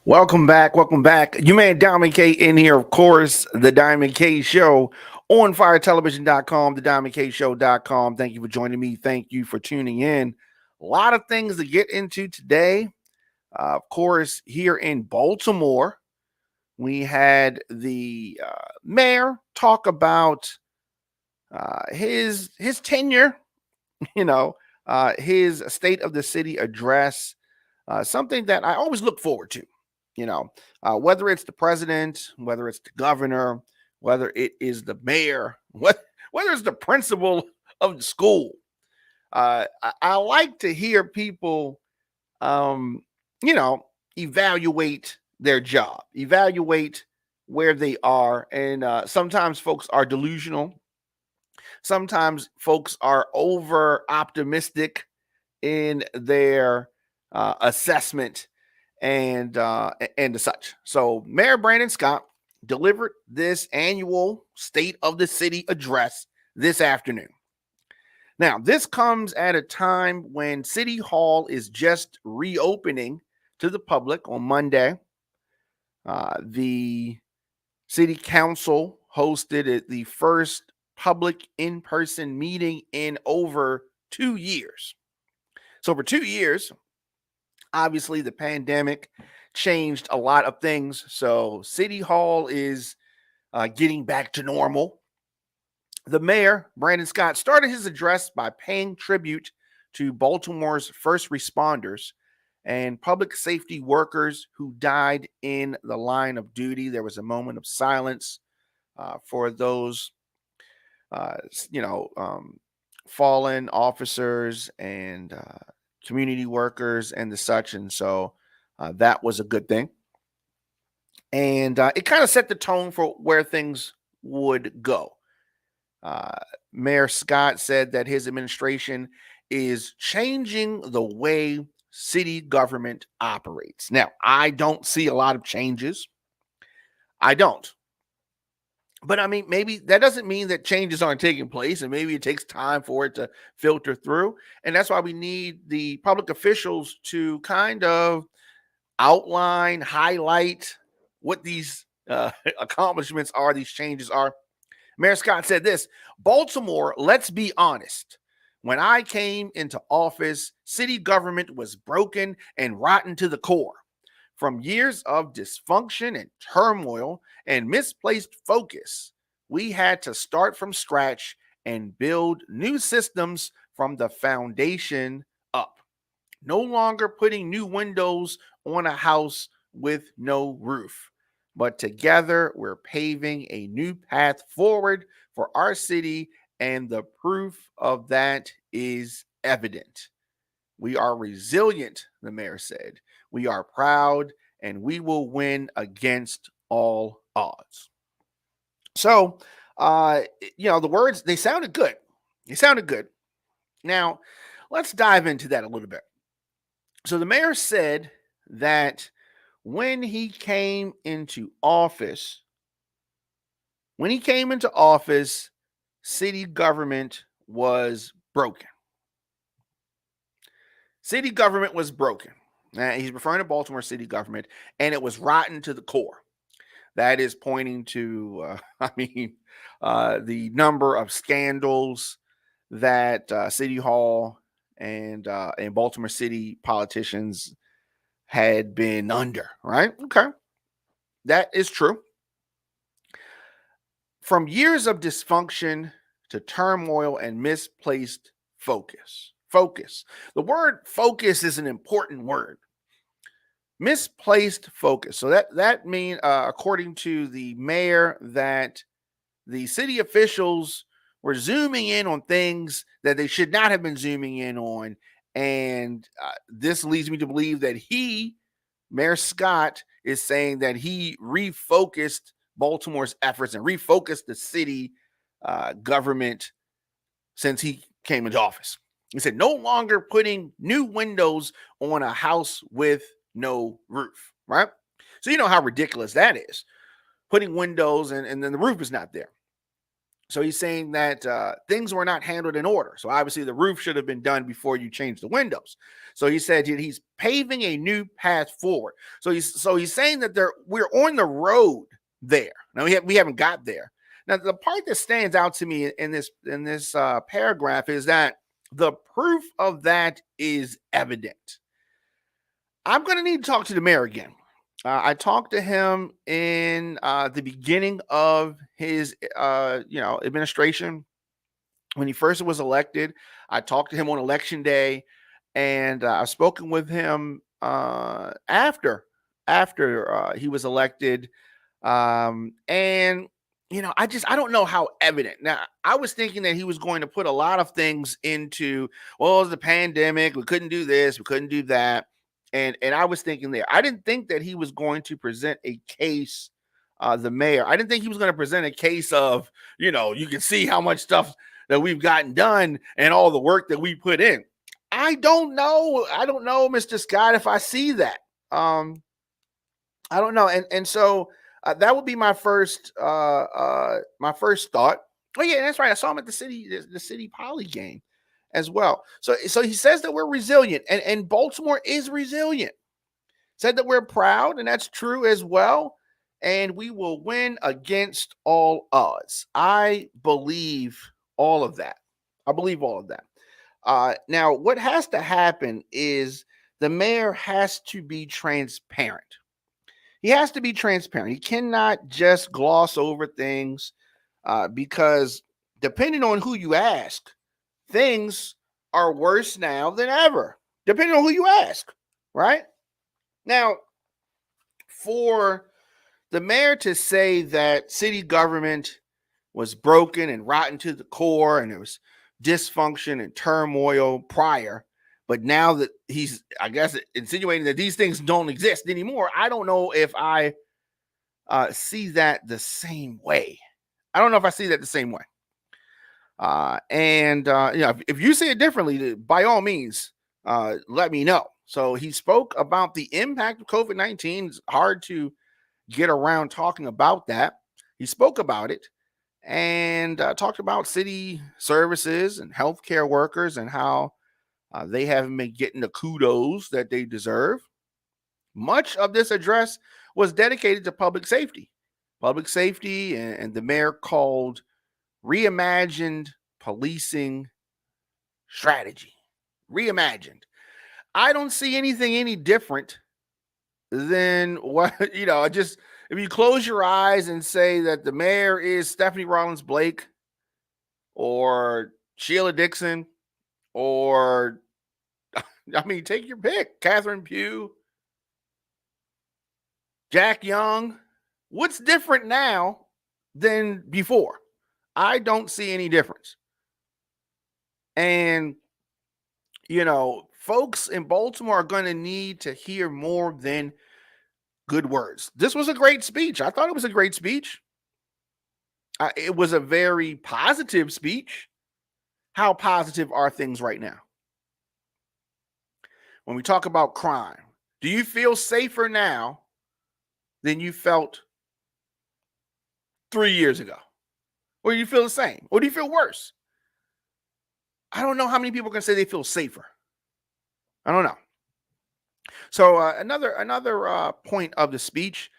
Welcome back. Welcome back. You man Diamond K in here, of course, the Diamond K Show on firetelevision.com, the diamondkshow.com. Thank you for joining me. Thank you for tuning in. A lot of things to get into today. Of course, here in Baltimore, we had the mayor talk about his tenure, you know, his state of the city address, something that I always look forward to. Whether it's the president, whether it's the governor, whether it is the mayor, whether it's the principal of the school. I like to hear people, um, you know, evaluate their job, evaluate where they are. And sometimes folks are delusional. Sometimes folks are over optimistic in their assessment and such. So Mayor Brandon Scott delivered this annual State of the City address this afternoon. Now, this comes at a time when City Hall is just reopening to the public on Monday. The City Council hosted the first public in-person meeting in over 2 years. So for 2 years, obviously the pandemic changed a lot of things. So City Hall is getting back to normal. The mayor, Brandon Scott, started his address by paying tribute to Baltimore's first responders and public safety workers who died in the line of duty. There was a moment of silence for those, uh, you know, um, fallen officers and community workers and the such. And so that was a good thing. And it kind of set the tone for where things would go. Uh, Mayor Scott said that his administration is changing the way city government operates. Now, I don't see a lot of changes. I don't. But I mean, maybe that doesn't mean that changes aren't taking place, and maybe it takes time for it to filter through. And that's why we need the public officials to kind of outline, highlight what these accomplishments are, these changes are. Mayor Scott said this: Baltimore, let's be honest. When I came into office, city government was broken and rotten to the core. From years of dysfunction and turmoil and misplaced focus, we had to start from scratch and build new systems from the foundation up. No longer putting new windows on a house with no roof, but together we're paving a new path forward for our city, and the proof of that is evident. We are resilient, the mayor said. We are proud, and we will win against all odds. So, the words, they sounded good. They sounded good. Now, let's dive into that a little bit. So, the mayor said that when he came into office, city government was broken. City government was broken. He's referring to Baltimore city government, and it was rotten to the core. That is pointing to, the number of scandals that City Hall and Baltimore City politicians had been under. Right? Okay, that is true. From years of dysfunction to turmoil and misplaced focus. Focus. The word focus is an important word. Misplaced focus. So that means, according to the mayor, that the city officials were zooming in on things that they should not have been zooming in on, and this leads me to believe that Mayor Scott, is saying that he refocused Baltimore's efforts and refocused the city government since he came into office. He said, no longer putting new windows on a house with no roof, right? So you know how ridiculous that is. Putting windows and then the roof is not there. So he's saying that things were not handled in order. So obviously the roof should have been done before you change the windows. So he said he's paving a new path forward. So he's saying that we're on the road there. Now we haven't got there. Now the part that stands out to me in this paragraph is that the proof of that is evident. I'm going to need to talk to the mayor again. I talked to him in the beginning of his, administration when he first was elected. I talked to him on election day, and I've spoken with him after he was elected. And I don't know how evident. Now, I was thinking that he was going to put a lot of things into, well, it was the pandemic. We couldn't do this. We couldn't do that. And I was thinking there. I didn't think that he was going to present a case, the mayor. I didn't think he was going to present a case of, you can see how much stuff that we've gotten done and all the work that we put in. I don't know. I don't know, Mr. Scott, if I see that. I don't know. And so that would be my first thought. Oh yeah, that's right. I saw him at the city poly game as well. So he says that we're resilient, and Baltimore is resilient. Said that we're proud, and that's true as well. And we will win against all odds. I believe all of that. I believe all of that. Now, what has to happen is the mayor has to be transparent. He has to be transparent. He cannot just gloss over things because depending on who you ask, things are worse now than ever, depending on who you ask, right? Now, for the mayor to say that city government was broken and rotten to the core and there was dysfunction and turmoil prior, but now that he's, I guess, insinuating that these things don't exist anymore, I don't know if I see that the same way. I don't know if I see that the same way. If you see it differently, by all means, let me know. So he spoke about the impact of COVID-19. It's hard to get around talking about that. He spoke about it and talked about city services and healthcare workers and how they haven't been getting the kudos that they deserve. Much of this address was dedicated to public safety. Public safety, and the mayor called reimagined policing strategy. Reimagined. I don't see anything any different than what, just if you close your eyes and say that the mayor is Stephanie Rollins Blake or Sheila Dixon or, take your pick, Catherine Pugh, Jack Young. What's different now than before? I don't see any difference. And, folks in Baltimore are going to need to hear more than good words. This was a great speech. I thought it was a great speech. It was a very positive speech. How positive are things right now? When we talk about crime, do you feel safer now than you felt 3 years ago? Or do you feel the same? Or do you feel worse? I don't know how many people can say they feel safer. I don't know. So another point of the speech,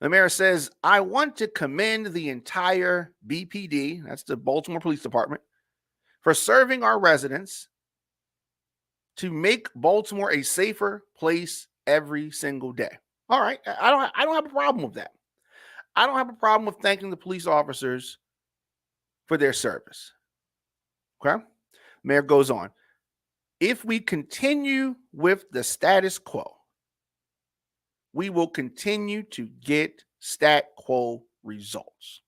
the mayor says, I want to commend the entire BPD, that's the Baltimore Police Department, for serving our residents to make Baltimore a safer place every single day. All right. I don't have a problem with that. I don't have a problem with thanking the police officers for their service. Okay. Mayor goes on. If we continue with the status quo, we will continue to get stat quo results.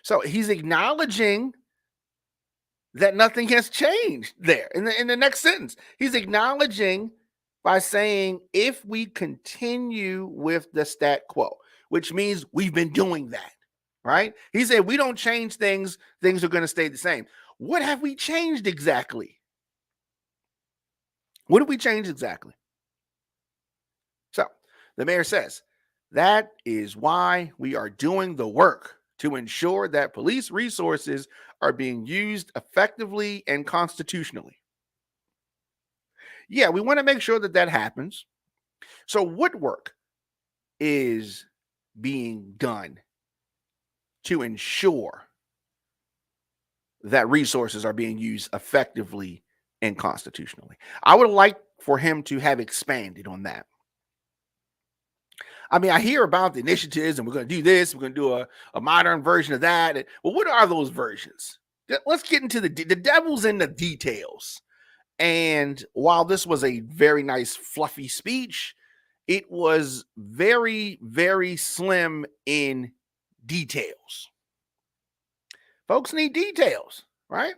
So he's acknowledging that nothing has changed there. In the next sentence, he's acknowledging by saying, if we continue with the stat quo, which means we've been doing that, right? He said, we don't change things, things are going to stay the same. What have we changed exactly? What have we changed exactly? So the mayor says, that is why we are doing the work to ensure that police resources are being used effectively and constitutionally. Yeah, we want to make sure that that happens. So, what work is being done to ensure that resources are being used effectively and constitutionally? I would like for him to have expanded on that. I mean, I hear about the initiatives and we're going to do this, we're going to do a modern version of that. Well, what are those versions? Let's get into the devil's in the details. And while this was a very nice, fluffy speech, it was very, very slim in details. Folks need details, right?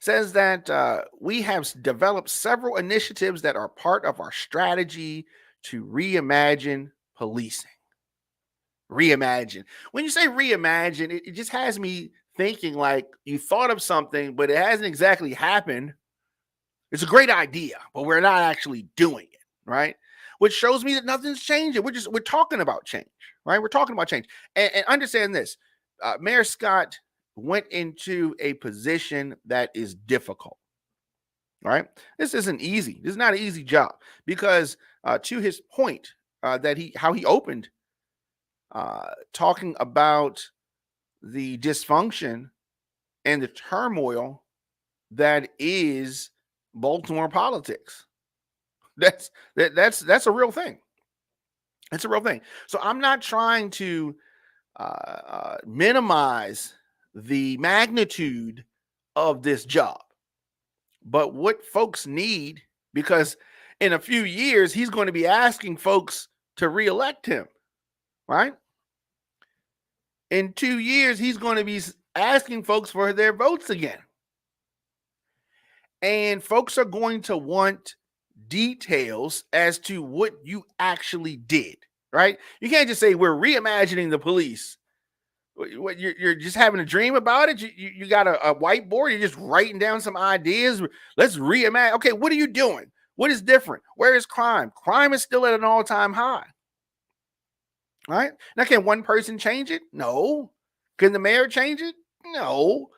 Says that we have developed several initiatives that are part of our strategy to reimagine policing. Reimagine. When you say reimagine, it just has me thinking like you thought of something, but it hasn't exactly happened. It's a great idea, but we're not actually doing it, right? Which shows me that nothing's changing. We're talking about change, right? We're talking about change. And understand this. Mayor Scott went into a position that is difficult, right? This isn't easy. This is not an easy job because to his point that how he opened talking about the dysfunction and the turmoil that is Baltimore politics. That's a real thing. It's a real thing. So I'm not trying to minimize the magnitude of this job, but what folks need, because in a few years he's going to be asking folks to reelect him, right? In 2 years he's going to be asking folks for their votes again, and folks are going to want details as to what you actually did, right? You can't just say we're reimagining the police. What, you're just having a dream about it? You got a whiteboard, you're just writing down some ideas. Let's reimagine. Okay, what are you doing? What is different? Where is crime? Crime is still at an all-time high, right? Now, can one person change it? No. Can the mayor change it? No.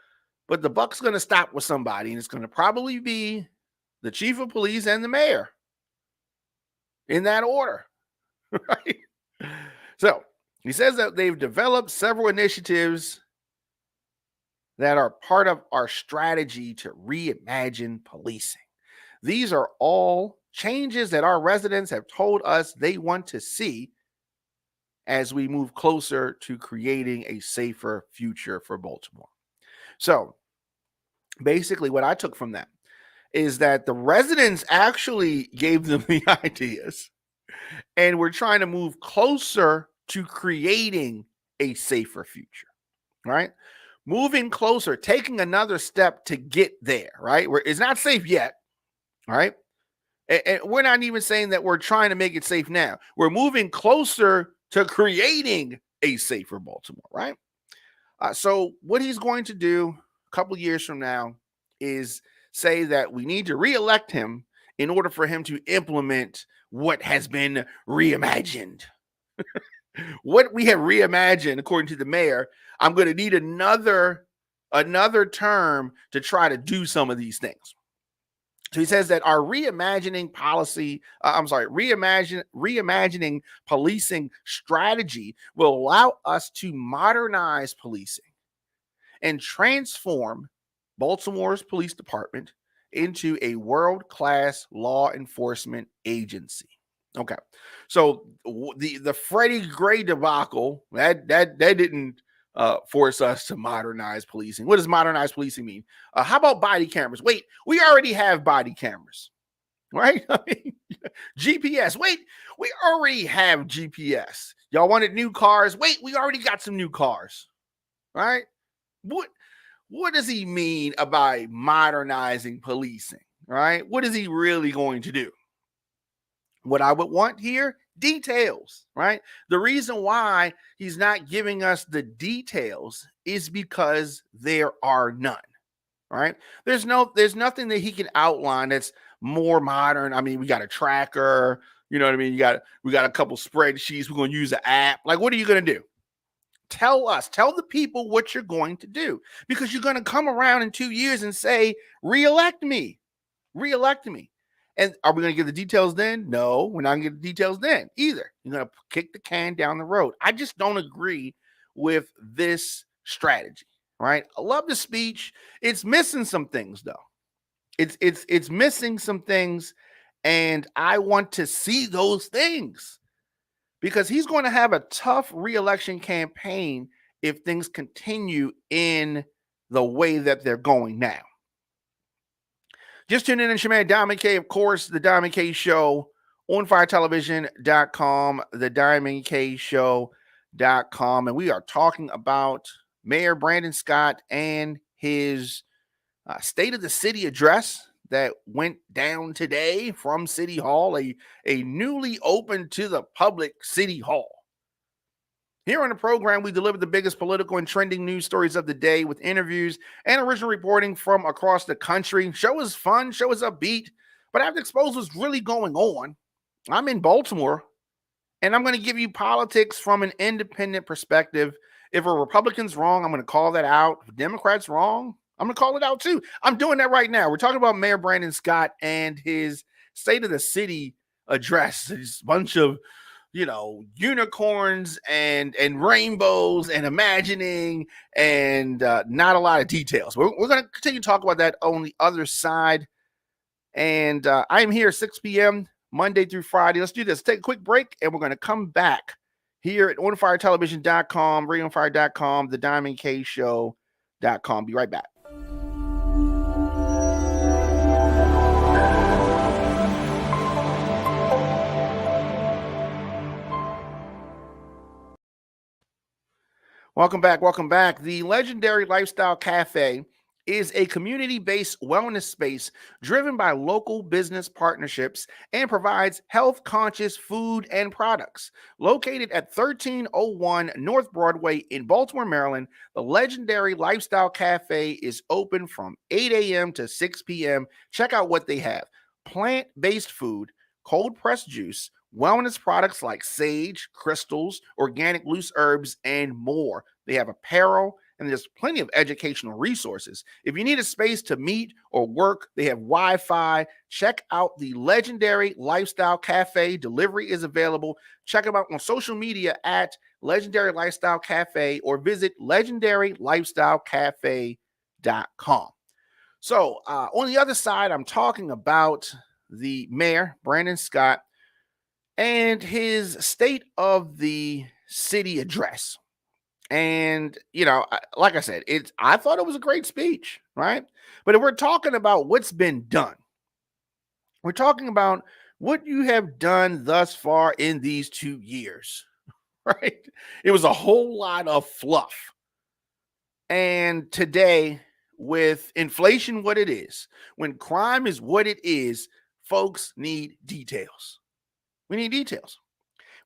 But the buck's going to stop with somebody, and it's going to probably be the chief of police and the mayor in that order, right? So he says that they've developed several initiatives that are part of our strategy to reimagine policing. These are all changes that our residents have told us they want to see as we move closer to creating a safer future for Baltimore. So basically, what I took from that is that the residents actually gave them the ideas, and we're trying to move closer to creating a safer future, right? Moving closer, taking another step to get there, right? Where it's not safe yet, right? And we're not even saying that we're trying to make it safe now. We're moving closer to creating a safer Baltimore, right? So what he's going to do a couple years from now is say that we need to reelect him in order for him to implement what has been reimagined. What we have reimagined, according to the mayor, I'm going to need another term to try to do some of these things. So he says that our reimagining policing strategy will allow us to modernize policing and transform Baltimore's police department into a world-class law enforcement agency. Okay, so the Freddie Gray debacle that didn't force us to modernize policing. What does modernize policing mean? How about body cameras? Wait, we already have body cameras, right? I mean, GPS. Wait, we already have GPS. Y'all wanted new cars? Wait, we already got some new cars, right? What does he mean by modernizing policing, right? What is he really going to do? What I would want here, details, right? The reason why he's not giving us the details is because there are none, right? There's nothing that he can outline that's more modern. I mean, we got a tracker, you know what I mean? We got a couple spreadsheets. We're going to use an app. Like, what are you going to do? Tell the people what you're going to do, because you're going to come around in 2 years and say, reelect me, reelect me. And are we going to get the details then? No, we're not going to get the details then either. You're going to kick the can down the road. I just don't agree with this strategy, right? I love the speech. It's missing some things though. It's missing some things, and I want to see those things, because he's going to have a tough reelection campaign if things continue in the way that they're going now. Just tune in, Shaman Diamond K, of course, the Diamond K Show, onfiretelevision.com, the Diamond K Show.com, and we are talking about Mayor Brandon Scott and his State of the City address that went down today from City Hall, a newly opened to the public City Hall. Here on the program, we deliver the biggest political and trending news stories of the day with interviews and original reporting from across the country. Show is fun, show is upbeat, but I have to expose what's really going on. I'm in Baltimore, and I'm going to give you politics from an independent perspective. If a Republican's wrong, I'm going to call that out. If a Democrat's wrong, I'm going to call it out too. I'm doing that right now. We're talking about Mayor Brandon Scott and his State of the City address. This bunch of, unicorns and rainbows and imagining and not a lot of details. We're going to continue to talk about that on the other side. And I am here 6 p.m. Monday through Friday. Let's do this. Take a quick break, and we're going to come back here at onfiretelevision.com, radioonfire.com, the Diamond K Show.com. Be right back. Welcome back. The legendary Lifestyle Cafe is a community-based wellness space driven by local business partnerships and provides health-conscious food and products. Located at 1301 North Broadway in Baltimore, Maryland, the legendary Lifestyle Cafe is open from 8 a.m. to 6 p.m. Check out what they have: plant-based food, cold-pressed juice, wellness products like sage, crystals, organic loose herbs, and more. They have apparel, and there's plenty of educational resources. If you need a space to meet or work, they have Wi-Fi. Check out the legendary Lifestyle Cafe. Delivery is available. Check them out on social media at Legendary Lifestyle Cafe, or visit legendarylifestylecafe.com. So on the other side, I'm talking about the mayor, Brandon Scott, and his State of the City address. And, like I said, I thought it was a great speech, right? But if we're talking about what's been done, we're talking about what you have done thus far in these 2 years, right? It was a whole lot of fluff. And today, with inflation what it is, when crime is what it is, folks need details. We need details.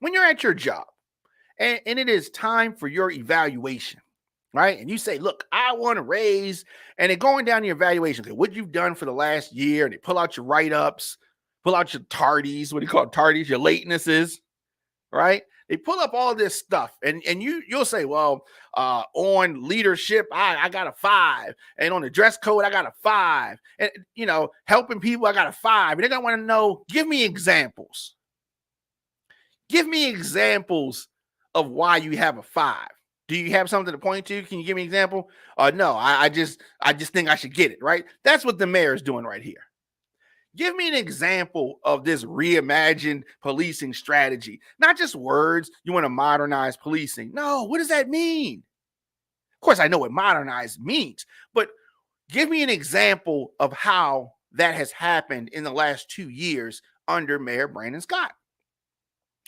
When you're at your job and it is time for your evaluation, right? And you say, look, I want to raise, and they're going down your evaluation. Okay, what you've done for the last year, and they pull out your write-ups, pull out your tardies, what do you call it, tardies, your latenesses, right? They pull up all this stuff, and you'll say, well, on leadership, I got a 5, and on the dress code, I got a 5, and helping people, I got a 5. And they're gonna want to know, give me examples. Give me examples of why you have a 5. Do you have something to point to? Can you give me an example? No, I just think I should get it, right? That's what the mayor is doing right here. Give me an example of this reimagined policing strategy. Not just words, you want to modernize policing. No, what does that mean? Of course, I know what modernize means, but give me an example of how that has happened in the last 2 years under Mayor Brandon Scott.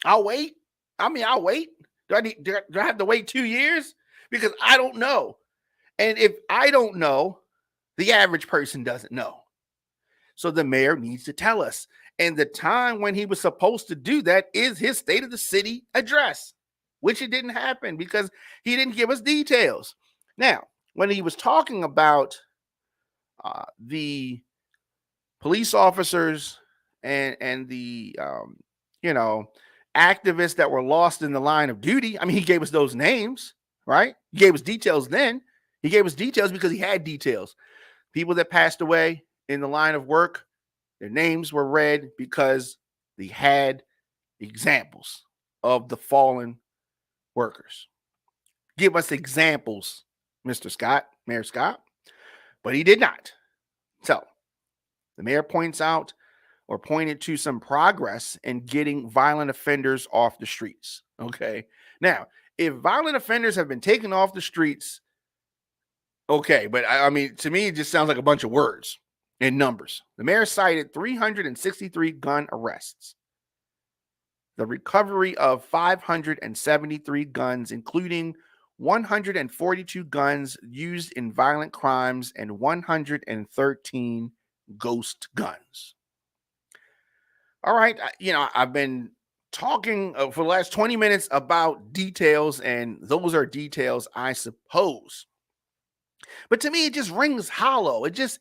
I'll wait. I'll wait. Do I have to wait 2 years? Because I don't know. And if I don't know, the average person doesn't know. So the mayor needs to tell us. And the time when he was supposed to do that is his State of the City address, which it didn't happen because he didn't give us details. Now, when he was talking about the police officers and the activists that were lost in the line of duty, he gave us those names, right? He gave us details then. He gave us details because he had details. People that passed away in the line of work, their names were read because they had examples of the fallen workers. Give us examples, Mr. Scott, Mayor Scott, but he did not. So the mayor pointed to some progress in getting violent offenders off the streets. Okay. Now, if violent offenders have been taken off the streets, okay, but I mean, to me, it just sounds like a bunch of words and numbers. The mayor cited 363 gun arrests, the recovery of 573 guns, including 142 guns used in violent crimes and 113 ghost guns. All right, I've been talking for the last 20 minutes about details, and those are details, I suppose. But to me, it just rings hollow. It just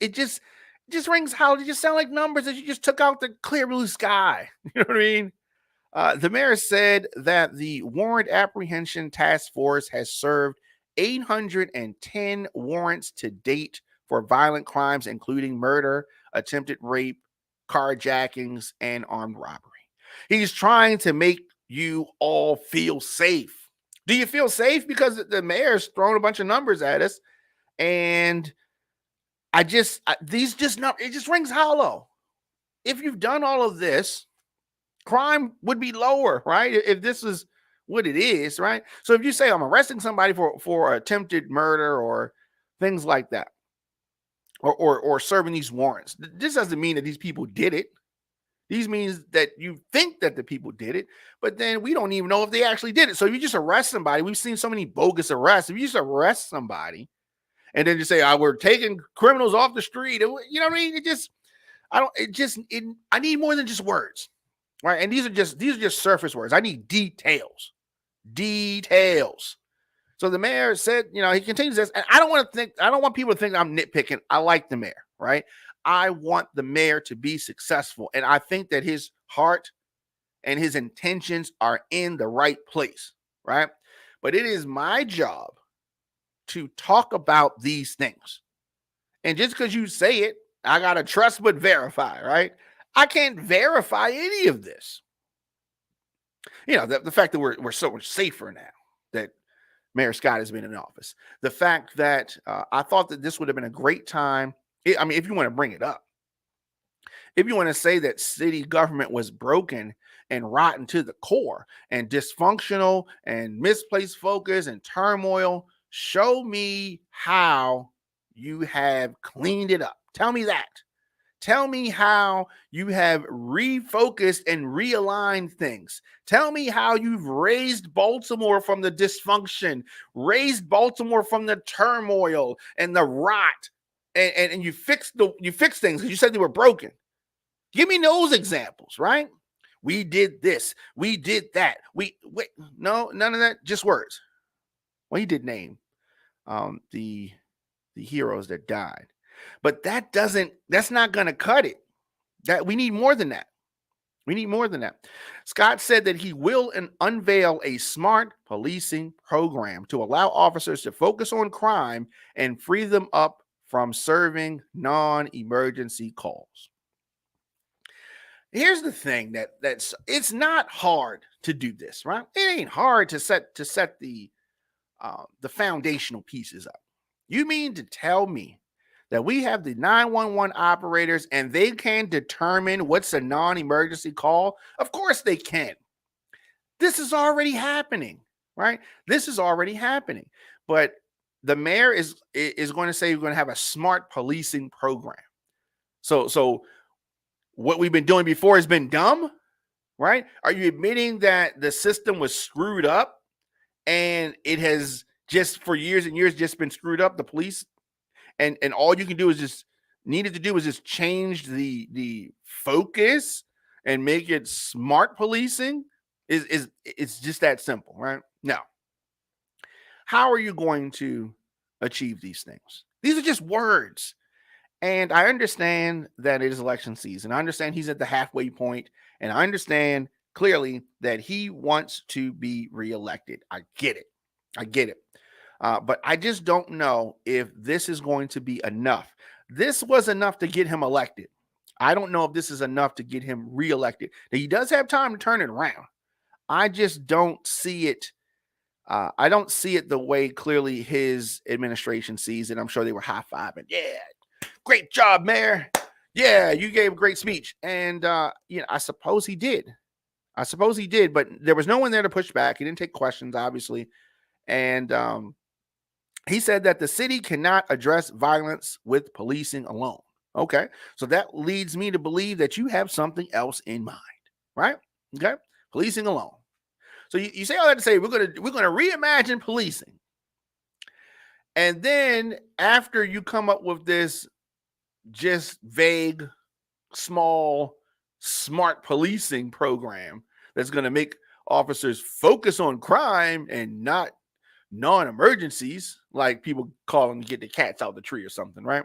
rings hollow. It just sound like numbers that you just took out the clear blue sky. You know what I mean? The mayor said that the Warrant Apprehension Task Force has served 810 warrants to date for violent crimes, including murder, attempted rape, carjackings, and armed robbery. He's trying to make you all feel safe. Do you feel safe? Because the mayor's throwing a bunch of numbers at us, and it just rings hollow. If you've done all of this, crime would be lower, right? If this is what it is, right? So if you say I'm arresting somebody for attempted murder or things like that, or serving these warrants, this doesn't mean that these people did it. These means that you think that the people did it, but then we don't even know if they actually did it. So if you just arrest somebody, we've seen so many bogus arrests. If you just arrest somebody and then you say, we're taking criminals off the street, you know what I mean? I need more than just words. Right. And these are just surface words. I need details. So the mayor said, he continues this, and I don't want people to think I'm nitpicking. I like the mayor, right? I want the mayor to be successful. And I think that his heart and his intentions are in the right place, right? But it is my job to talk about these things. And just because you say it, I got to trust but verify, right? I can't verify any of this. The fact that we're so much safer now that Mayor Scott has been in office. The fact that I thought that this would have been a great time. If you want to bring it up, if you want to say that city government was broken and rotten to the core and dysfunctional and misplaced focus and turmoil, show me how you have cleaned it up. Tell me that. Tell me how you have refocused and realigned things. Tell me how you've raised Baltimore from the dysfunction, raised Baltimore from the turmoil and the rot, and you fixed things because you said they were broken. Give me those examples, right? We did this, we did that. No, none of that, just words. Well, he did name the heroes that died. But that's not going to cut it. That we need more than that. Scott said that he will unveil a smart policing program to allow officers to focus on crime and free them up from serving non-emergency calls. Here's the thing that's it's not hard to do this, right? It ain't hard to set the foundational pieces up. You mean to tell me that we have the 911 operators and they can determine what's a non-emergency call? Of course they can. This is already happening, right? This is already happening. But the mayor is going to say we're going to have a smart policing program. So what we've been doing before has been dumb, right? Are you admitting that the system was screwed up and it has just for years and years just been screwed up, the police? And all you can do is just change the focus and make it smart policing. It's just that simple, right? Now, how are you going to achieve these things? These are just words. And I understand that it is election season. I understand he's at the halfway point, and I understand clearly that he wants to be reelected. I get it. But I just don't know if this is going to be enough. This was enough to get him elected. I don't know if this is enough to get him reelected. Now, he does have time to turn it around. I just don't see it. I don't see it the way clearly his administration sees it. I'm sure they were high-fiving. Yeah, great job, Mayor. Yeah, you gave a great speech. And, I suppose he did. But there was no one there to push back. He didn't take questions, obviously. And he said that the city cannot address violence with policing alone. Okay, so that leads me to believe that you have something else in mind, right? Okay, policing alone. So you say all that to say we're gonna reimagine policing, and then after you come up with this just vague, small, smart policing program that's gonna make officers focus on crime and not non-emergencies, like people call them to get the cats out of the tree or something, right?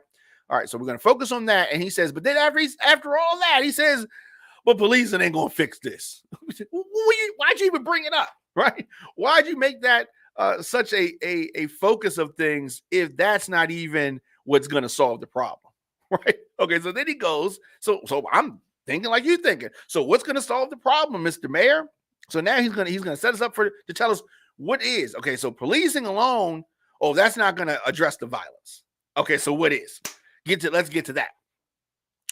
All right, so we're going to focus on that. And he says, but then after all that, he says, well, policing ain't going to fix this. Why'd you even bring it up, right? Why'd you make that such a focus of things if that's not even what's going to solve the problem, right? Okay, so then he goes, so I'm thinking like you thinking. So what's going to solve the problem, Mr. Mayor? So now he's gonna set us up to tell us what is. Okay, so policing alone, oh, that's not going to address the violence. Okay, so what is? Let's get to that.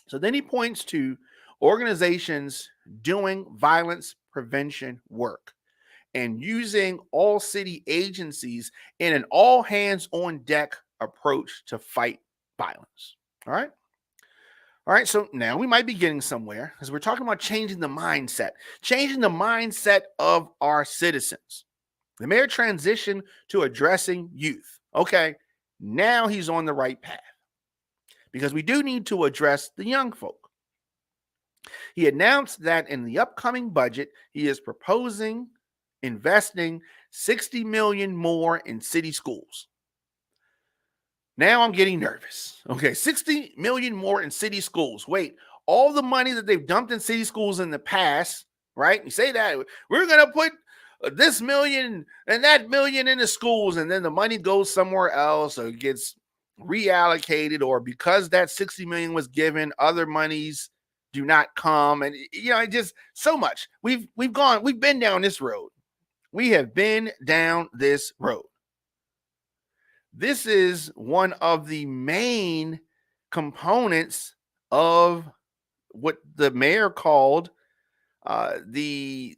So then he points to organizations doing violence prevention work and using all city agencies in an all hands on deck approach to fight violence. All right, so now we might be getting somewhere because we're talking about changing the mindset of our citizens. The mayor transitioned to addressing youth. Okay, now he's on the right path because we do need to address the young folk. He announced that in the upcoming budget, he is proposing investing $60 million more in city schools. Now I'm getting nervous. Okay, $60 million more in city schools. Wait, all the money that they've dumped in city schools in the past, right? You say that we're going to put this million and that million in the schools, and then the money goes somewhere else or gets reallocated, or because that 60 million was given, other monies do not come. And it just so much. We've been down this road. We have been down this road. This is one of the main components of what the mayor called the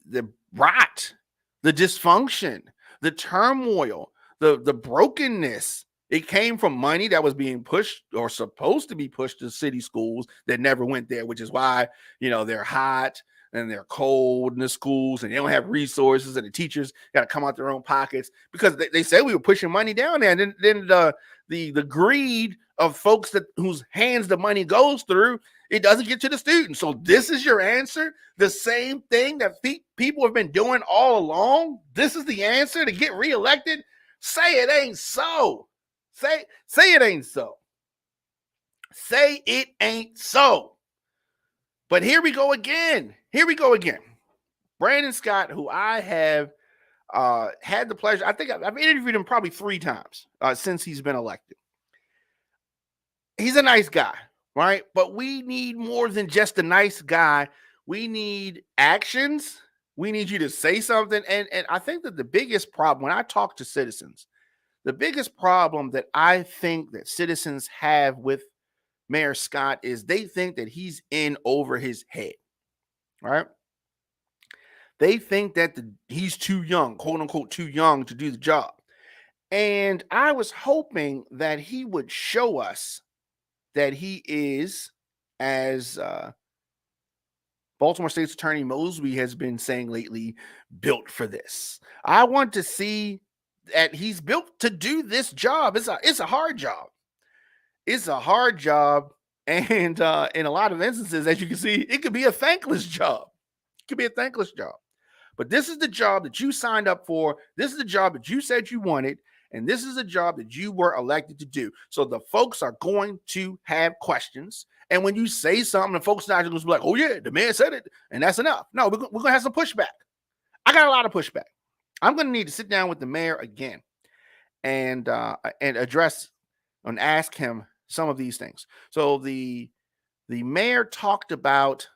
rot, the dysfunction, the turmoil, the brokenness. It came from money that was being pushed or supposed to be pushed to city schools that never went there, which is why, they're hot and they're cold in the schools and they don't have resources, and the teachers got to come out their own pockets because they said we were pushing money down there. And then the greed of folks whose hands the money goes through, it doesn't get to the students. So this is your answer? The same thing that people have been doing all along? This is the answer to get reelected? Say it ain't so. Say it ain't so. Say it ain't so. But here we go again. Brandon Scott, who I have had the pleasure, I think I've interviewed him probably 3 times since he's been elected. He's a nice guy, right? But we need more than just a nice guy. We need actions. We need you to say something. And I think that the biggest problem, when I talk to citizens, the biggest problem that I think that citizens have with Mayor Scott is they think that he's in over his head, right? They think that he's too young, quote unquote, too young to do the job. And I was hoping that he would show us that he is, as Baltimore State's Attorney Mosby has been saying lately, built for this. I want to see that he's built to do this job. It's a hard job. It's a hard job. And in a lot of instances, as you can see, it could be a thankless job. But this is the job that you signed up for. This is the job that you said you wanted. And this is a job that you were elected to do. So the folks are going to have questions. And when you say something, the folks are not going to be like, oh, yeah, the man said it, and that's enough. No, we're going to have some pushback. I got a lot of pushback. I'm going to need to sit down with the mayor again and address and ask him some of these things. So the mayor talked about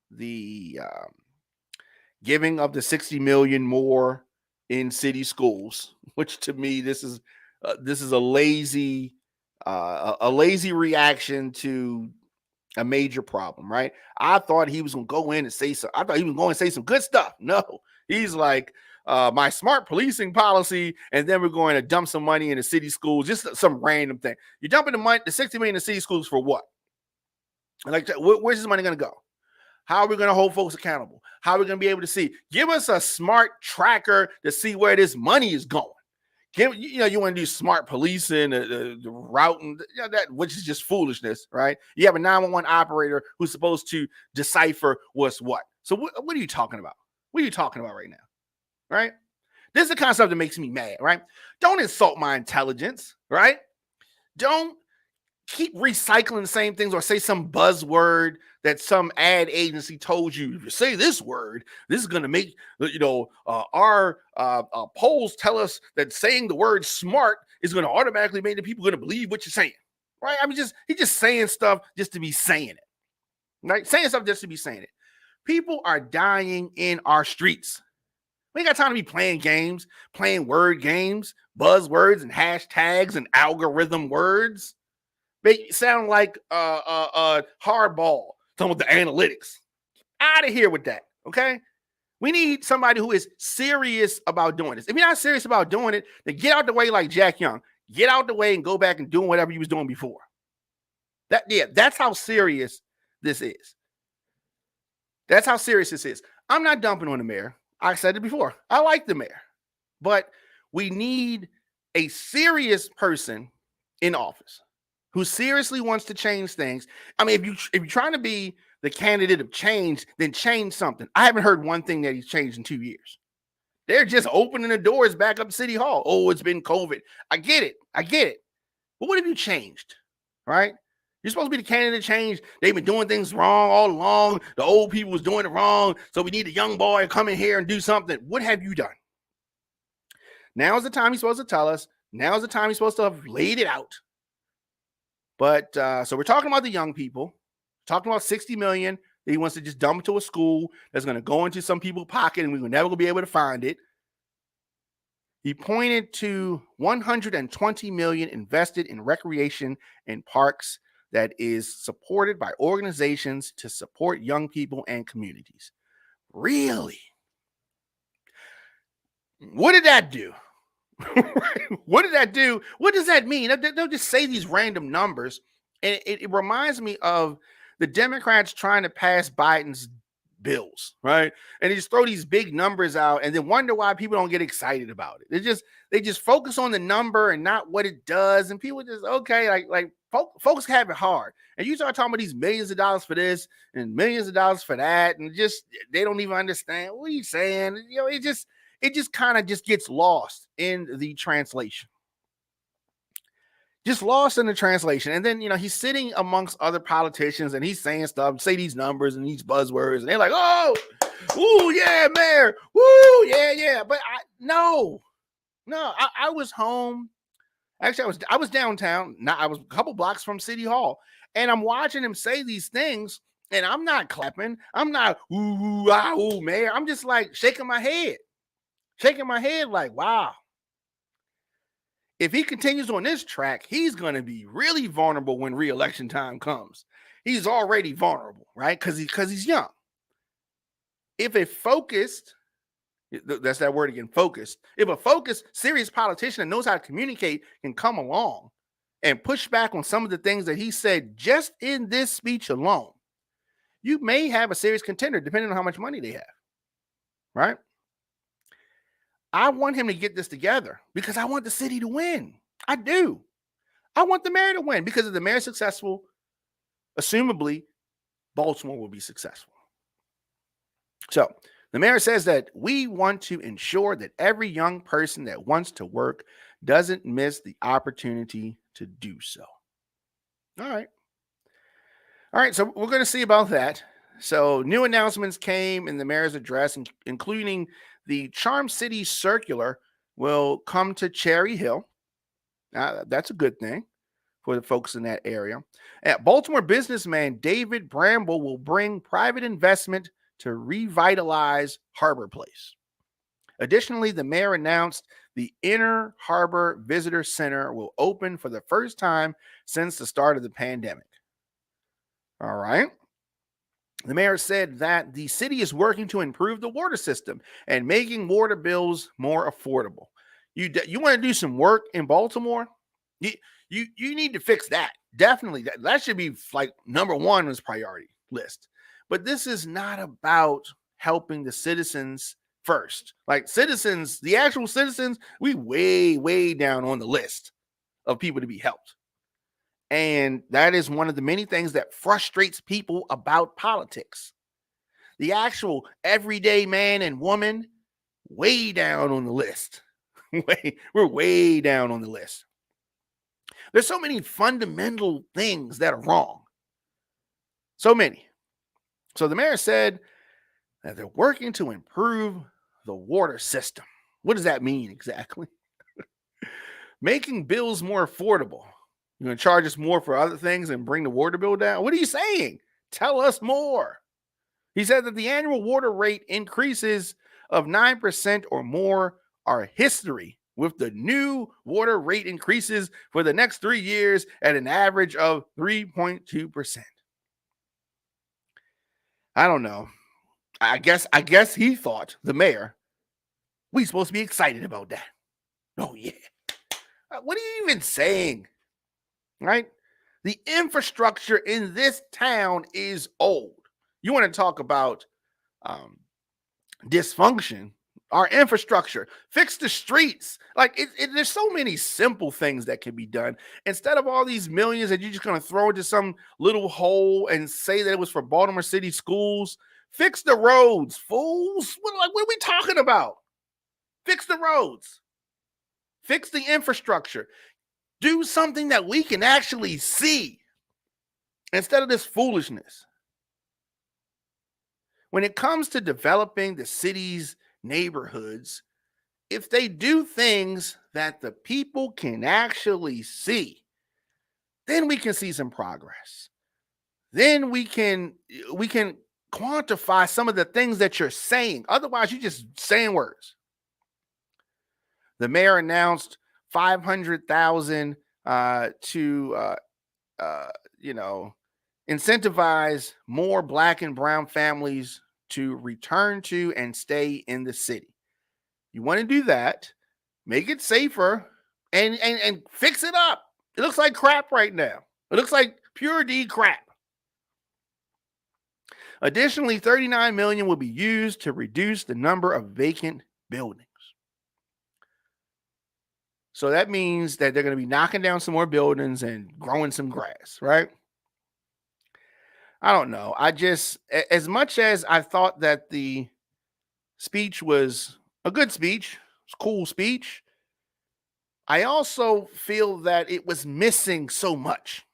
the giving of the 60 million more in city schools, which to me this is a lazy reaction to a major problem, right? I thought he was gonna go in and say so. I thought he was going to say some good stuff. No, he's like my smart policing policy, and then we're going to dump some money in the city schools, just some random thing. You're dumping the 60 million in city schools for what? Like, where's this money gonna go? How are we going to hold folks accountable? How are we going to be able to see? Give us a smart tracker to see where this money is going. You want to do smart policing, the routing, that, which is just foolishness, right? You have a 911 operator who's supposed to decipher what's what. So what are you talking about? What are you talking about right now, right? This is the kind of stuff that makes me mad, right? Don't insult my intelligence, right? Don't keep recycling the same things or say some buzzword that some ad agency told you. If you say this word, this is going to make, our polls tell us that saying the word smart is going to automatically make the people going to believe what you're saying, right? I mean, he's just saying stuff just to be saying it, right? Saying stuff just to be saying it. People are dying in our streets. We ain't got time to be playing games, playing word games, buzzwords and hashtags and algorithm words. They sound like hardball, talking about the analytics. Out of here with that, okay? We need somebody who is serious about doing this. If you're not serious about doing it, then get out the way like Jack Young. Get out the way and go back and do whatever you was doing before. That's how serious this is. That's how serious this is. I'm not dumping on the mayor. I said it before. I like the mayor. But we need a serious person in office who seriously wants to change things. I mean, if you're trying to be the candidate of change, then change something. I haven't heard one thing that he's changed in 2 years. They're just opening the doors back up to City Hall. Oh, it's been COVID. I get it. But what have you changed, right? You're supposed to be the candidate of change. They've been doing things wrong all along. The old people was doing it wrong. So we need a young boy to come in here and do something. What have you done? Now is the time he's supposed to tell us. Now is the time he's supposed to have laid it out. But so we're talking about the young people, talking about 60 million that he wants to just dump into a school that's going to go into some people's pocket and we're never going to be able to find it. He pointed to 120 million invested in recreation and parks that is supported by organizations to support young people and communities. Really? What did that do? What did that do? What does that mean? They'll just say these random numbers. And it reminds me of the Democrats trying to pass Biden's bills, right? And they just throw these big numbers out and then wonder why people don't get excited about it. They just focus on the number and not what it does. And people just, okay, like folks have it hard. And you start talking about these millions of dollars for this and millions of dollars for that. And just, they don't even understand what are you saying. It just kind of just gets lost in the translation. Just lost in the translation. And then, he's sitting amongst other politicians and he's saying stuff, say these numbers and these buzzwords. And they're like, oh, ooh, yeah, mayor. Woo, yeah. But I was home. Actually, I was downtown. I was a couple blocks from City Hall. And I'm watching him say these things. And I'm not clapping. I'm not, ooh, mayor. I'm just like shaking my head like, wow. If he continues on this track, he's going to be really vulnerable when re-election time comes. He's already vulnerable, right? Because he's young. If a focused, that's that word again, focused. If a focused, serious politician that knows how to communicate can come along and push back on some of the things that he said just in this speech alone, you may have a serious contender depending on how much money they have, right? I want him to get this together because I want the city to win. I do. I want the mayor to win because if the mayor's successful, assumably, Baltimore will be successful. So the mayor says that we want to ensure that every young person that wants to work doesn't miss the opportunity to do so. All right. So we're going to see about that. So new announcements came in the mayor's address, including the Charm City Circular will come to Cherry Hill. That's a good thing for the folks in that area. Baltimore businessman David Bramble will bring private investment to revitalize Harbor Place. Additionally, the mayor announced the Inner Harbor Visitor Center will open for the first time since the start of the pandemic. All right. The mayor said that the city is working to improve the water system and making water bills more affordable. You want to do some work in Baltimore? You, you need to fix that. Definitely. That should be like number one on his priority list. But this is not about helping the citizens first. Like citizens, the actual citizens, we way down on the list of people to be helped. And that is one of the many things that frustrates people about politics. The actual everyday man and woman, way down on the list. We're way down on the list. There's so many fundamental things that are wrong. So many. So the mayor said that they're working to improve the water system. What does that mean exactly? Making bills more affordable. You're going to charge us more for other things and bring the water bill down? What are you saying? Tell us more. He said that the annual water rate increases of 9% or more are history, with the new water rate increases for the next 3 years at an average of 3.2%. I don't know. I guess he thought, the mayor, we supposed to be excited about that. Oh, yeah. What are you even saying? Right? The infrastructure in this town is old. You want to talk about dysfunction? Our infrastructure, fix the streets. Like there's so many simple things that can be done instead of all these millions that you're just going to throw into some little hole and say that it was for Baltimore City schools. Fix the roads, fools. What are we talking about? Fix the roads. Fix the infrastructure. Do something that we can actually see instead of this foolishness. When it comes to developing the city's neighborhoods, if they do things that the people can actually see, then we can see some progress. Then we can quantify some of the things that you're saying. Otherwise, you're just saying words. The mayor announced $500,000 to incentivize more Black and brown families to return to and stay in the city. You want to do that, make it safer, and fix it up. It looks like crap right now. It looks like pure D crap. Additionally, $39 million will be used to reduce the number of vacant buildings. So that means that they're going to be knocking down some more buildings and growing some grass, right? I don't know. As much as I thought that the speech was a good speech, it's a cool speech, I also feel that it was missing so much.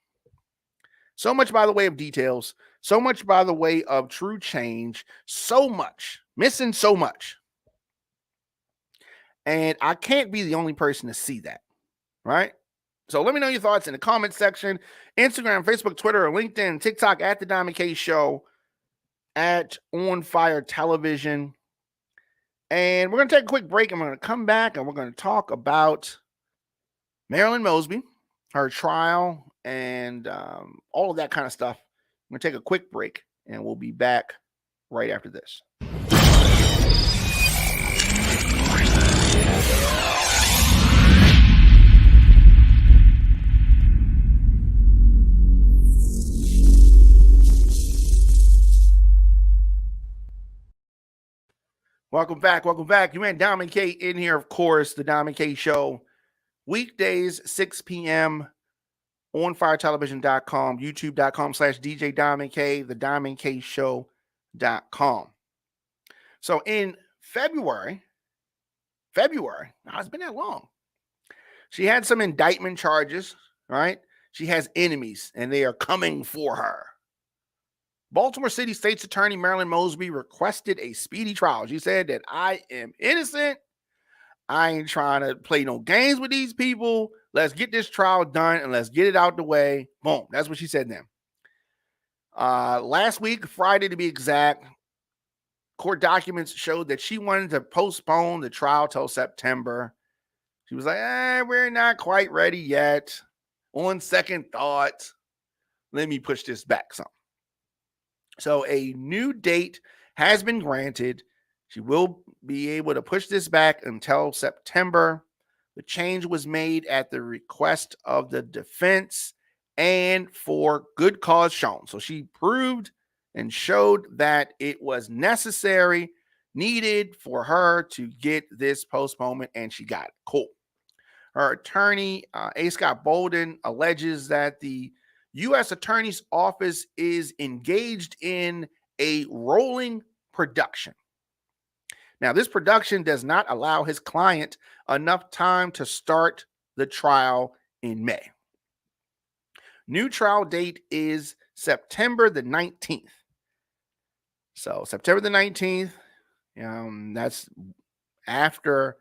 So much by the way of details, so much by the way of true change, so much, missing so much. And I can't be the only person to see that, right? So let me know your thoughts in the comment section. Instagram, Facebook, Twitter, or LinkedIn, TikTok at The Diamond K Show, at On Fire Television. And we're going to take a quick break. I'm going to come back and we're going to talk about Marilyn Mosby, her trial, and all of that kind of stuff. I'm going to take a quick break and we'll be back right after this. Welcome back. You and Diamond K in here, of course, the Diamond K Show. Weekdays, 6 p.m. on firetelevision.com, youtube.com/DJ Diamond K, the Diamond K Show.com. So in February, it's been that long. She had some indictment charges, right? She has enemies and they are coming for her. Baltimore City State's Attorney Marilyn Mosby requested a speedy trial. She said that I am innocent. I ain't trying to play no games with these people. Let's get this trial done and let's get it out the way. Boom. That's what she said then. Last week, Friday to be exact, court documents showed that she wanted to postpone the trial till September. She was like, we're not quite ready yet. On second thought, let me push this back some. So a new date has been granted. She will be able to push this back until September. The change was made at the request of the defense and for good cause shown. So she proved and showed that it was necessary, needed for her to get this postponement, and she got it. Cool. Her attorney, A. Scott Bolden, alleges that the U.S. Attorney's Office is engaged in a rolling production. Now, this production does not allow his client enough time to start the trial in May. New trial date is September the 19th. So September the 19th, that's after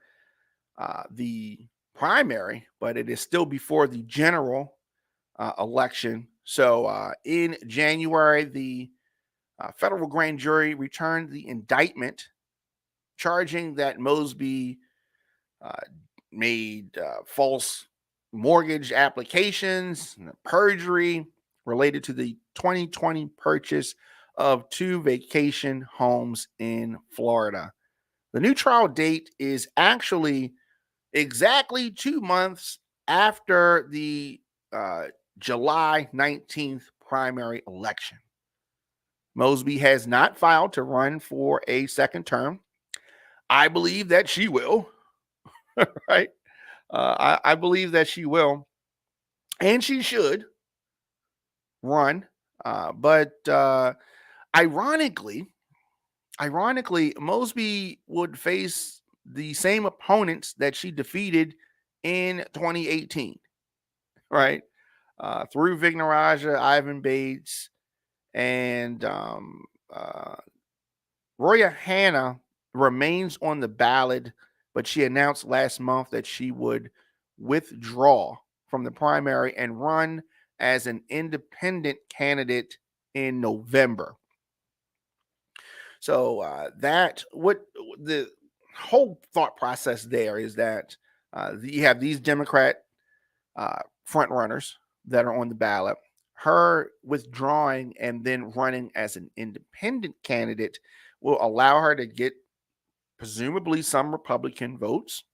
the primary, but it is still before the general election. So in January, the federal grand jury returned the indictment charging that Mosby made false mortgage applications, perjury related to the 2020 purchase of 2 vacation homes in Florida. The new trial date is actually exactly 2 months after the July 19th primary election. Mosby has not filed to run for a second term. I believe that she will, right? I believe that she will, and she should run. But ironically, Mosby would face the same opponents that she defeated in 2018, right? Through Vignaraja, Ivan Bates, and Roya Hanna remains on the ballot, but she announced last month that she would withdraw from the primary and run as an independent candidate in November. So what the whole thought process there is that you have these Democrat front runners that are on the ballot. Her withdrawing and then running as an independent candidate will allow her to get presumably some Republican votes,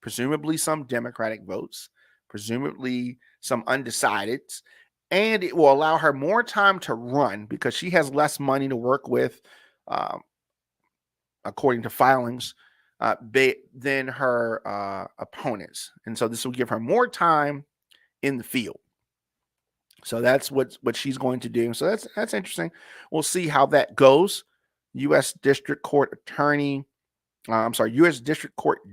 presumably some Democratic votes, presumably some undecideds, and it will allow her more time to run because she has less money to work with, according to filings, than her opponents. And so this will give her more time in the field. So that's what she's going to do. So that's interesting. We'll see how that goes. U.S. District Court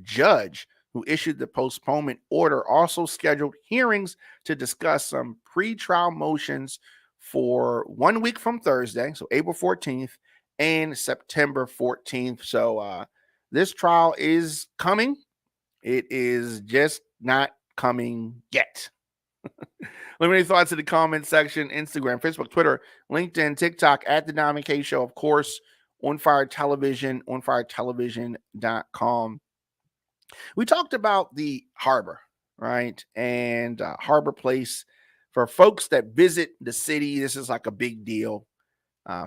judge who issued the postponement order also scheduled hearings to discuss some pretrial motions for 1 week from Thursday, so April 14th, and September 14th. So this trial is coming. It is just not coming yet. Let me know your thoughts in the comment section. Instagram, Facebook, Twitter, LinkedIn, TikTok, at The Dom and K Show, of course, On Fire Television, onfiretelevision.com. We talked about the harbor, right? And Harbor Place. For folks that visit the city, this is like a big deal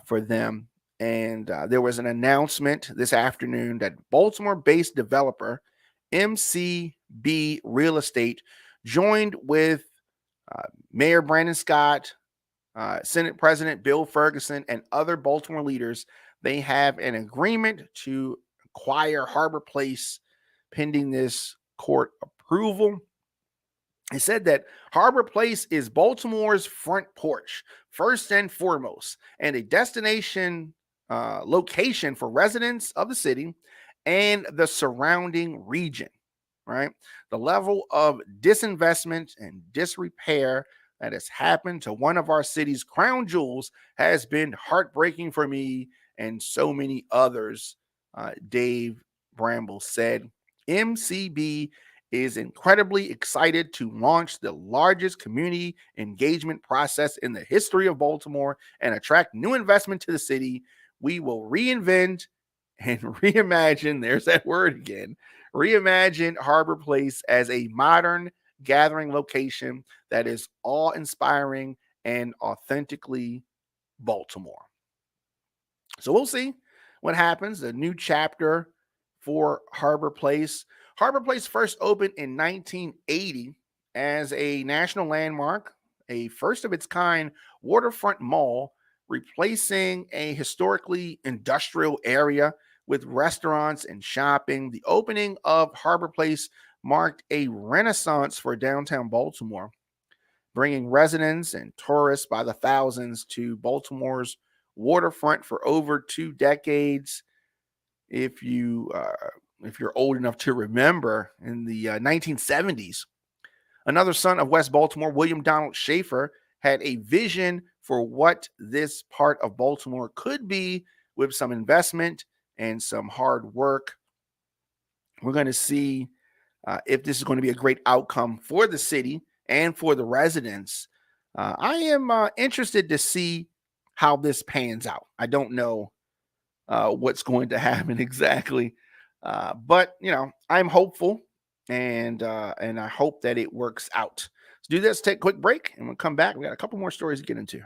for them. And there was an announcement this afternoon that Baltimore-based developer MCB Real Estate joined with Mayor Brandon Scott, Senate President Bill Ferguson, and other Baltimore leaders. They have an agreement to acquire Harbor Place pending this court approval. It said that Harbor Place is Baltimore's front porch, first and foremost, and a destination location for residents of the city and the surrounding region, right? The level of disinvestment and disrepair that has happened to one of our city's crown jewels has been heartbreaking for me and so many others, Dave Bramble said. MCB is incredibly excited to launch the largest community engagement process in the history of Baltimore and attract new investment to the city. We will reinvent and reimagine, there's that word again, reimagine Harbor Place as a modern gathering location that is awe-inspiring and authentically Baltimore. So we'll see what happens. A new chapter for Harbor Place. Harbor Place first opened in 1980 as a national landmark, a first of its kind waterfront mall, replacing a historically industrial area with restaurants and shopping. The opening of Harbor Place marked a renaissance for downtown Baltimore, bringing residents and tourists by the thousands to Baltimore's waterfront for over 2 decades. If you're old enough to remember, in the 1970s, another son of West Baltimore, William Donald Schaefer, had a vision for what this part of Baltimore could be with some investment and some hard work. We're going to see if this is going to be a great outcome for the city and for the residents. I am interested to see how this pans out. I don't know what's going to happen exactly, but I'm hopeful, and I hope that it works out. Let's do this. Take a quick break, and we'll come back. We got a couple more stories to get into.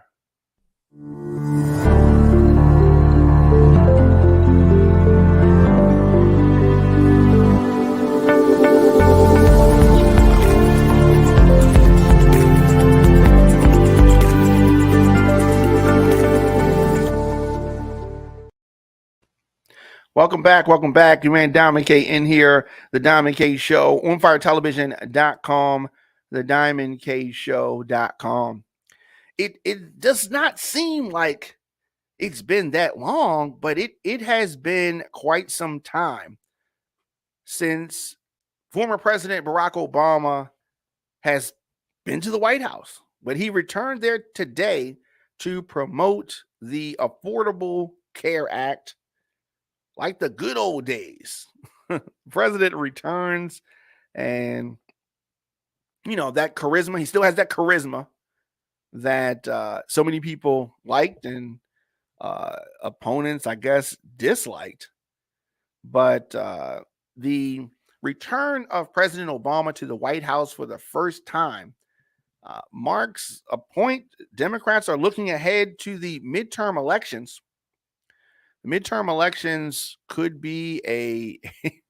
Welcome back. Welcome back. Your man Diamond K in here. The Diamond K Show, onfiretelevision.com, the diamondkshow.com. It does not seem like it's been that long, but it has been quite some time since former President Barack Obama has been to the White House. But he returned there today to promote the Affordable Care Act, like the good old days. President returns, and that charisma, he still has that charisma that so many people liked and opponents, I guess, disliked. But the return of President Obama to the White House for the first time marks a point. Democrats are looking ahead to the midterm elections. The midterm elections could be a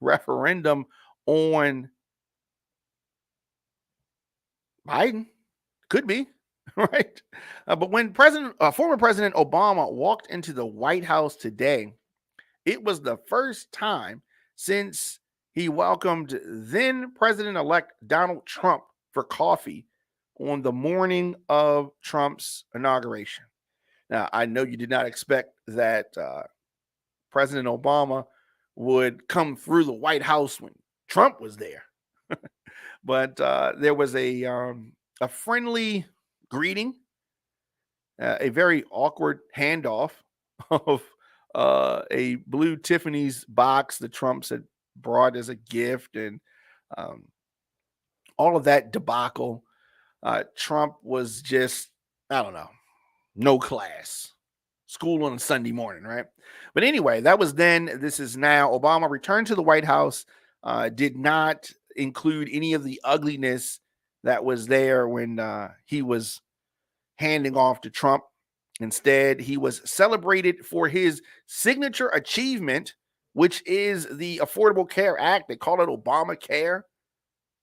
referendum on Biden. Could be, right? But when former President Obama walked into the White House today, it was the first time since he welcomed then President-elect Donald Trump for coffee on the morning of Trump's inauguration. Now, I know you did not expect that President Obama would come through the White House when Trump was there. But there was a friendly greeting, a very awkward handoff of a blue Tiffany's box that Trump had brought as a gift, and all of that debacle. Trump was just, I don't know, no class. School on a Sunday morning, right? But anyway, that was then. This is now. Obama returned to the White House, did not include any of the ugliness that was there when he was handing off to Trump. Instead, he was celebrated for his signature achievement, which is the Affordable Care Act. They call it Obamacare.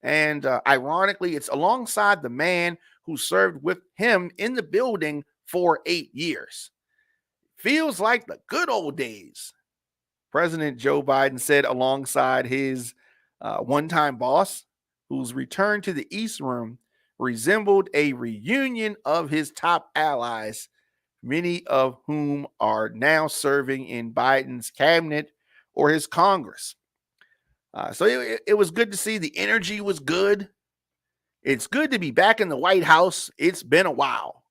And ironically, it's alongside the man who served with him in the building for 8 years. Feels like the good old days, President Joe Biden said, alongside his one-time boss, whose return to the East Room resembled a reunion of his top allies, many of whom are now serving in Biden's cabinet or his Congress. So it was good to see. The energy was good. It's good to be back in the White House. It's been a while,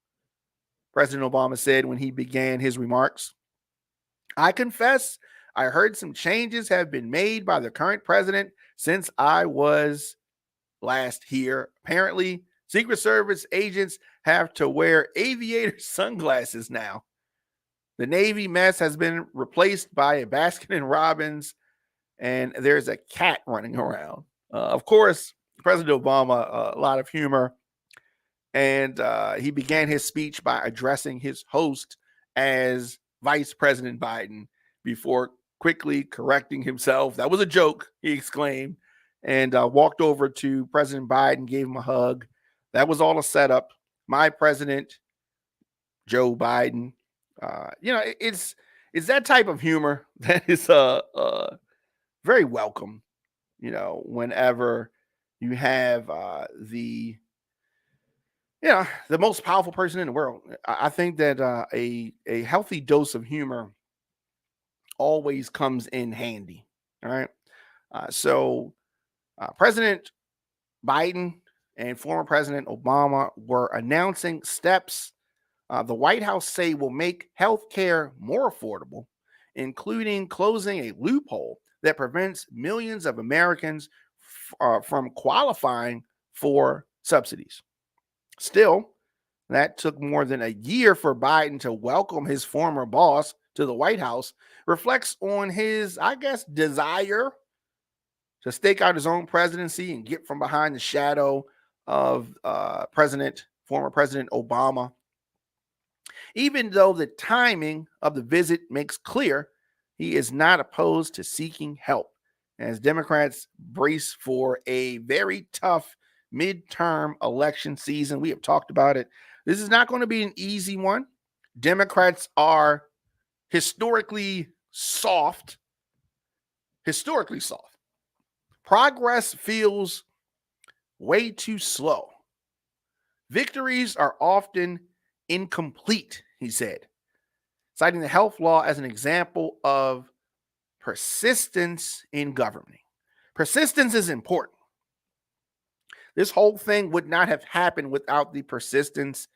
President Obama said when he began his remarks. I confess, I heard some changes have been made by the current president since I was last here. Apparently, Secret Service agents have to wear aviator sunglasses now. The Navy mess has been replaced by a Baskin and Robbins, and there's a cat running around. Of course, President Obama, a lot of humor, and he began his speech by addressing his host as Vice President Biden before quickly correcting himself. That was a joke, he exclaimed, and walked over to President Biden, gave him a hug. That was all a setup. My president, Joe Biden. It's that type of humor that is very welcome. Whenever you have the most powerful person in the world. I think that a healthy dose of humor always comes in handy. All right. So President Biden and former President Obama were announcing steps the White House say will make health care more affordable, including closing a loophole that prevents millions of Americans from qualifying for subsidies. Still, that took more than a year for Biden to welcome his former boss to the White House, reflects on his, I guess, desire to stake out his own presidency and get from behind the shadow of former President Obama. Even though the timing of the visit makes clear he is not opposed to seeking help, as Democrats brace for a very tough midterm election season. We have talked about it. This is not going to be an easy one. Democrats are historically soft. Progress feels way too slow. Victories are often incomplete, he said, citing the health law as an example of persistence in governing. Persistence is important. This whole thing would not have happened without the persistence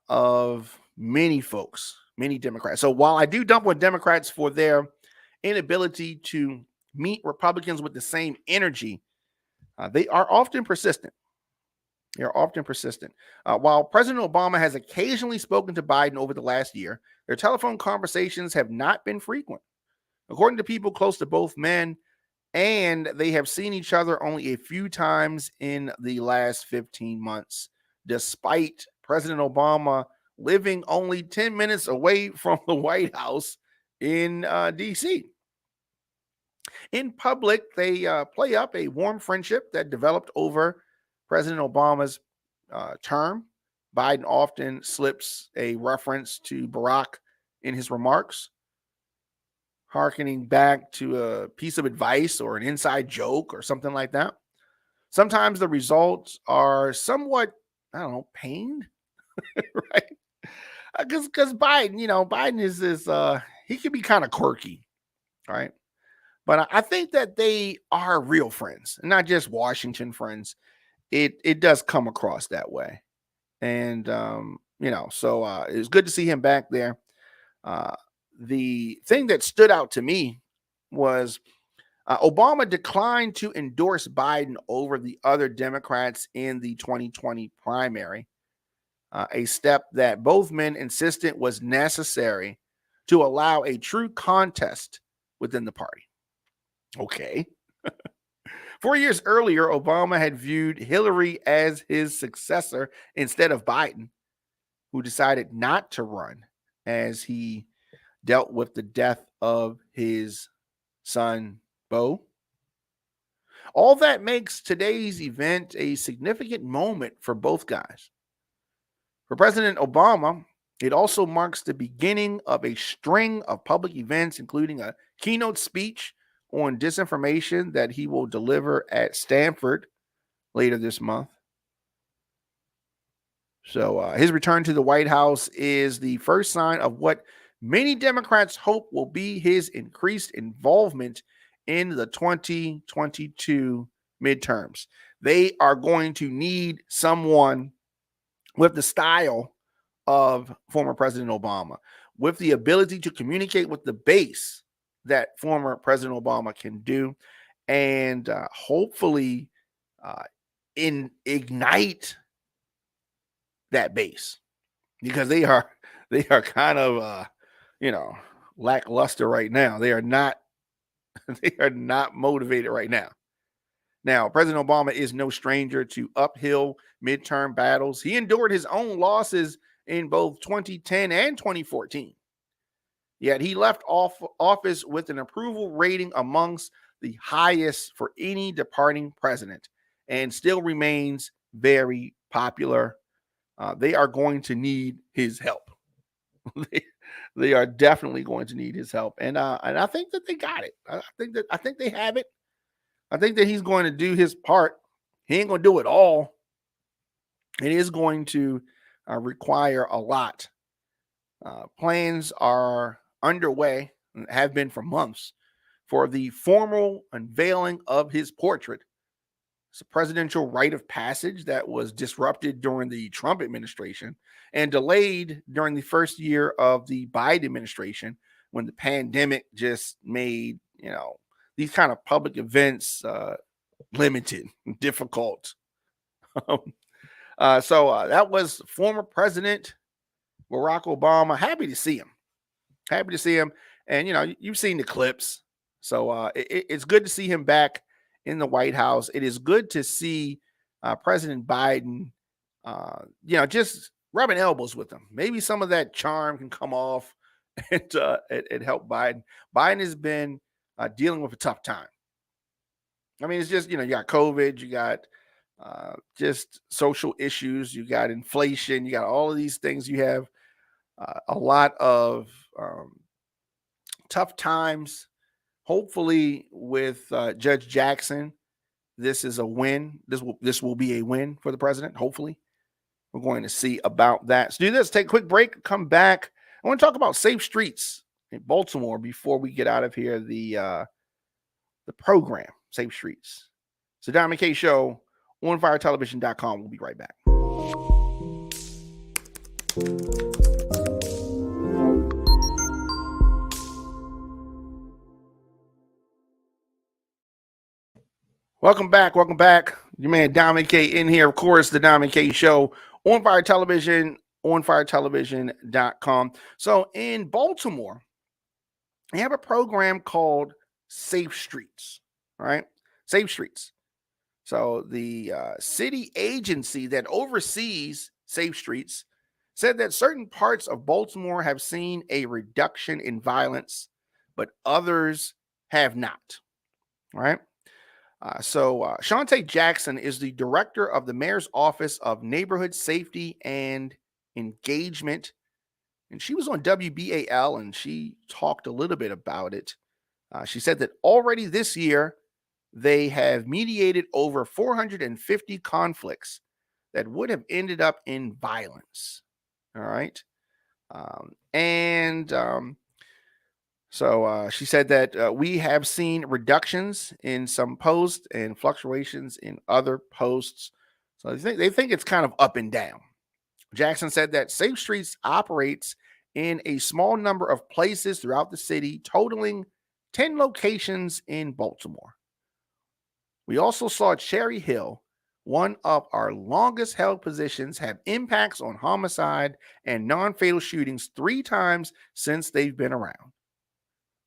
of many folks, many Democrats. So while I do dump on Democrats for their inability to meet Republicans with the same energy, they are often persistent. While President Obama has occasionally spoken to Biden over the last year, their telephone conversations have not been frequent. According to people close to both men, and they have seen each other only a few times in the last 15 months, despite President Obama living only 10 minutes away from the White House in D.C. In public, they play up a warm friendship that developed over President Obama's term. Biden often slips a reference to Barack in his remarks, hearkening back to a piece of advice or an inside joke or something like that. Sometimes the results are somewhat, pained, right? Because Biden is this, he can be kind of quirky, right? But I think that they are real friends, not just Washington friends. It does come across that way. And, so it was good to see him back there. The thing that stood out to me was Obama declined to endorse Biden over the other Democrats in the 2020 primary, a step that both men insisted was necessary to allow a true contest within the party. Okay. 4 years earlier, Obama had viewed Hillary as his successor instead of Biden, who decided not to run as he dealt with the death of his son, Beau. All that makes today's event a significant moment for both guys. For President Obama, it also marks the beginning of a string of public events, including a keynote speech on disinformation that he will deliver at Stanford later this month. So his return to the White House is the first sign of what many Democrats hope will be his increased involvement in the 2022 midterms. They are going to need someone with the style of former President Obama, with the ability to communicate with the base that former President Obama can do, and hopefully uh, ignite that base, because they are kind of you know lackluster right now. They are not they are not motivated right now. Now, President Obama is no stranger to uphill midterm battles. He endured his own losses in both 2010 and 2014. Yet he left office with an approval rating amongst the highest for any departing president, and still remains very popular. They are going to need his help. they, they are definitely going to need his help, and I think that they got it. I think they have it. I think that he's going to do his part. He ain't going to do it all. It is going to require a lot. Plans are underway and have been for months for the formal unveiling of his portrait. It's a presidential rite of passage that was disrupted during the Trump administration and delayed during the first year of the Biden administration, when the pandemic just made, these kind of public events limited and difficult. So that was former President Barack Obama. Happy to see him. Happy to see him. And, you've seen the clips. So it's good to see him back in the White House. It is good to see President Biden, just rubbing elbows with him. Maybe some of that charm can come off and help Biden. Biden has been dealing with a tough time. I mean, it's just, you got COVID, you got just social issues, you got inflation, you got all of these things. You have a lot of tough times. Hopefully, with Judge Jackson, this is a win. This will be a win for the president. Hopefully, we're going to see about that. So do this. Take a quick break. Come back. I want to talk about safe streets in Baltimore before we get out of here. The program, Safe Streets. So Don McKay Show, OnFireTelevision.com. We'll be right back. Welcome back. Welcome back. Your man Don McKay in here. Of course, the Don McKay Show on Fire Television, OnFireTelevision.com. So in Baltimore, they have a program called Safe Streets, right? Safe Streets. So the city agency that oversees Safe Streets said that certain parts of Baltimore have seen a reduction in violence, but others have not, right? So Shantae Jackson is the director of the Mayor's Office of Neighborhood Safety and Engagement. And she was on WBAL and she talked a little bit about it. She said that already this year, they have mediated over 450 conflicts that would have ended up in violence. All right. So she said that we have seen reductions in some posts and fluctuations in other posts. So they think it's kind of up and down. Jackson said that Safe Streets operates in a small number of places throughout the city, totaling 10 locations in Baltimore. We also saw Cherry Hill, one of our longest held positions, have impacts on homicide and non-fatal shootings 3 times since they've been around.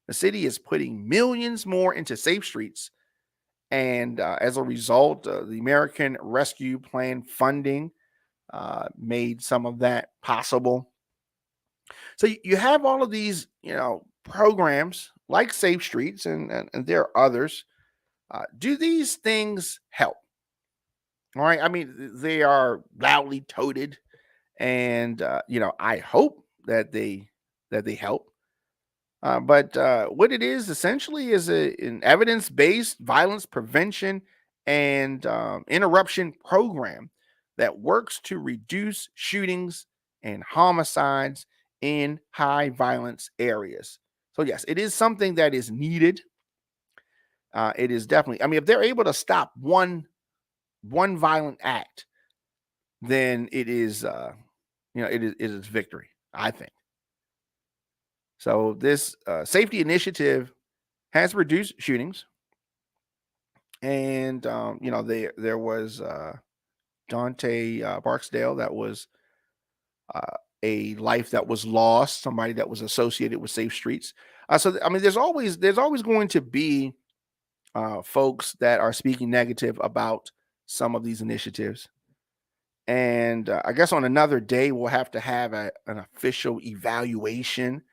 The city is putting millions more into Safe Streets. And as a result, the American Rescue Plan funding made some of that possible. So you have all of these, programs like Safe Streets, and there are others. Do these things help? All right. I mean, they are loudly touted, and I hope that they help. But what it is essentially is an evidence-based violence prevention and interruption program that works to reduce shootings and homicides in high violence areas. So yes, it is something that is needed. It is definitely. I mean, if they're able to stop one violent act, then it is it is victory, I think. So this safety initiative has reduced shootings And there was Dante Barksdale. That was uh, a life that was lost, somebody that was associated with Safe Streets. I mean, there's always going to be folks that are speaking negative about some of these initiatives. And I guess on another day, we'll have to have an official evaluation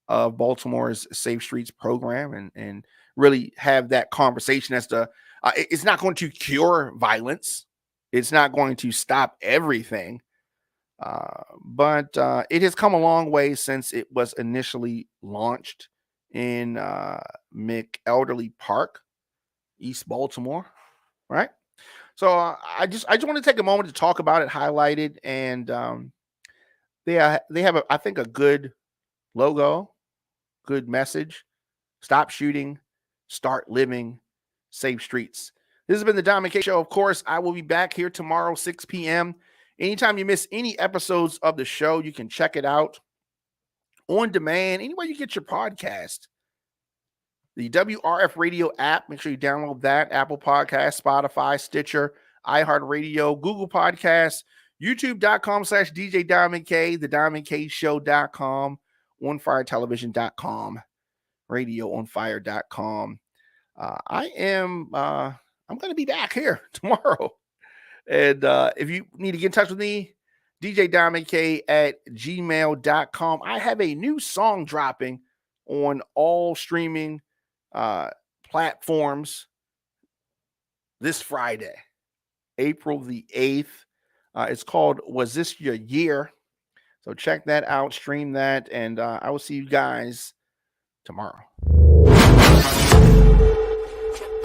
of Baltimore's Safe Streets program, and really have that conversation as to it's not going to cure violence. It's not going to stop everything. But it has come a long way since it was initially launched in McElderly Park, East Baltimore, right? So I just want to take a moment to talk about it, highlight it, and they have I think a good logo, good message. Stop shooting, start living, safe streets. This has been the Diamond K Show. Of course, I will be back here tomorrow, 6 p.m. Anytime you miss any episodes of the show, you can check it out on demand, anywhere you get your podcast. The WRF Radio app, make sure you download that. Apple Podcasts, Spotify, Stitcher, iHeartRadio, Google Podcasts, youtube.com/DJ Diamond K, the DiamondKShow.com, OnFireTelevision.com, RadioOnFire.com. I'm going to be back here tomorrow. And if you need to get in touch with me, djdiamondk@gmail.com. I have a new song dropping on all streaming platforms this Friday, April the 8th. It's called Was This Your Year? So check that out, stream that, and I will see you guys tomorrow.